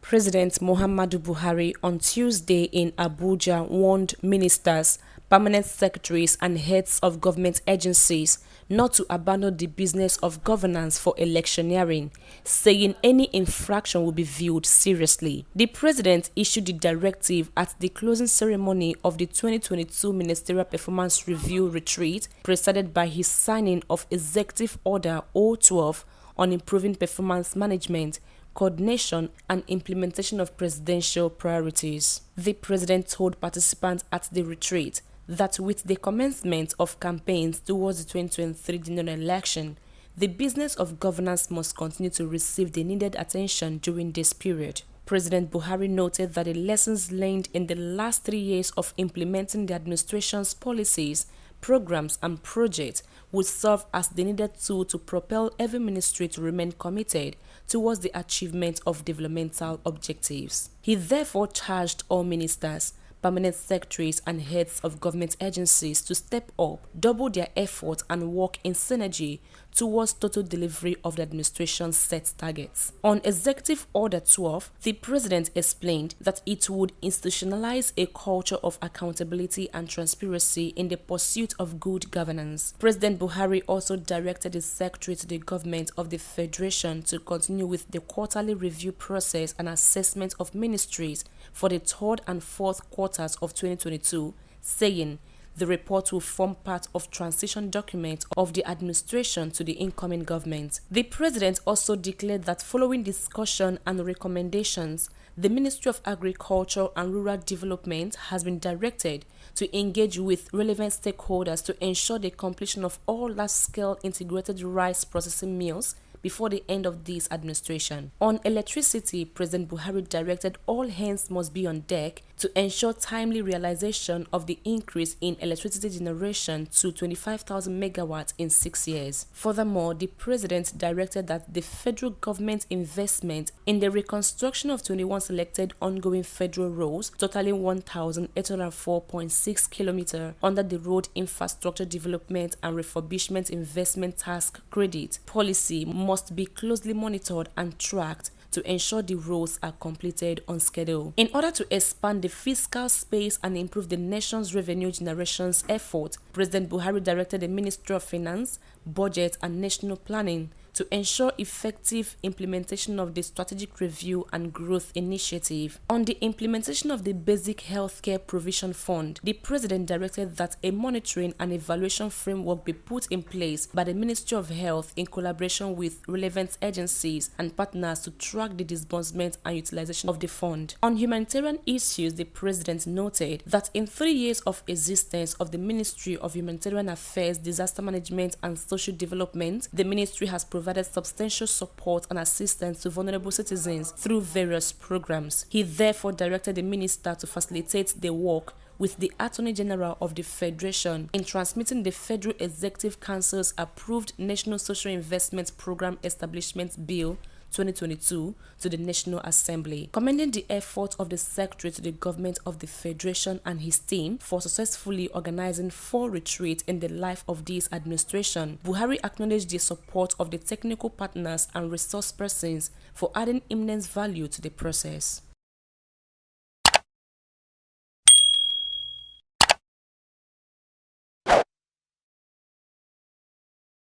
President Muhammadu Buhari on Tuesday in Abuja warned ministers, permanent secretaries and heads of government agencies not to abandon the business of governance for electioneering, saying any infraction will be viewed seriously. The president issued the directive at the closing ceremony of the 2022 Ministerial Performance Review Retreat, presided by his signing of Executive Order 012 on improving performance management, coordination and implementation of presidential priorities. The president told participants at the retreat that with the commencement of campaigns towards the 2023 general election, the business of governance must continue to receive the needed attention during this period. President Buhari noted that the lessons learned in the last 3 years of implementing the administration's policies, programs and projects would serve as the needed tool to propel every ministry to remain committed towards the achievement of developmental objectives. He therefore charged all ministers, permanent secretaries and heads of government agencies to step up, double their effort and work in synergy towards total delivery of the administration's set targets. On Executive Order 12, the president explained that it would institutionalize a culture of accountability and transparency in the pursuit of good governance. President Buhari also directed the secretary to the government of the Federation to continue with the quarterly review process and assessment of ministries for the third and fourth quarters of 2022, saying the report will form part of transition document of the administration to the incoming government. The president also declared that following discussion and recommendations, the Ministry of Agriculture and Rural Development has been directed to engage with relevant stakeholders to ensure the completion of all large-scale integrated rice processing mills before the end of this administration. On electricity, President Buhari directed all hands must be on deck to ensure timely realization of the increase in electricity generation to 25,000 megawatts in 6 years. Furthermore, the president directed that the federal government investment in the reconstruction of 21 selected ongoing federal roads, totaling 1,804.6 kilometers under the Road Infrastructure Development and Refurbishment Investment Task Credit policy must be closely monitored and tracked to ensure the roads are completed on schedule. In order to expand the fiscal space and improve the nation's revenue generation's effort, President Buhari directed the Ministry of Finance, Budget and National Planning to ensure effective implementation of the Strategic Review and Growth Initiative. On the implementation of the Basic Healthcare Provision Fund, the president directed that a monitoring and evaluation framework be put in place by the Ministry of Health in collaboration with relevant agencies and partners to track the disbursement and utilization of the fund. On humanitarian issues, the president noted that in 3 years of existence of the Ministry of Humanitarian Affairs, Disaster Management and Social Development, the ministry has provided substantial support and assistance to vulnerable citizens through various programs. He therefore directed the minister to facilitate the work with the Attorney General of the Federation in transmitting the Federal Executive Council's approved National Social Investment Program Establishment Bill 2022 to the National Assembly. Commending the effort of the Secretary to the Government of the Federation and his team for successfully organizing 4 retreats in the life of this administration, Buhari acknowledged the support of the technical partners and resource persons for adding immense value to the process.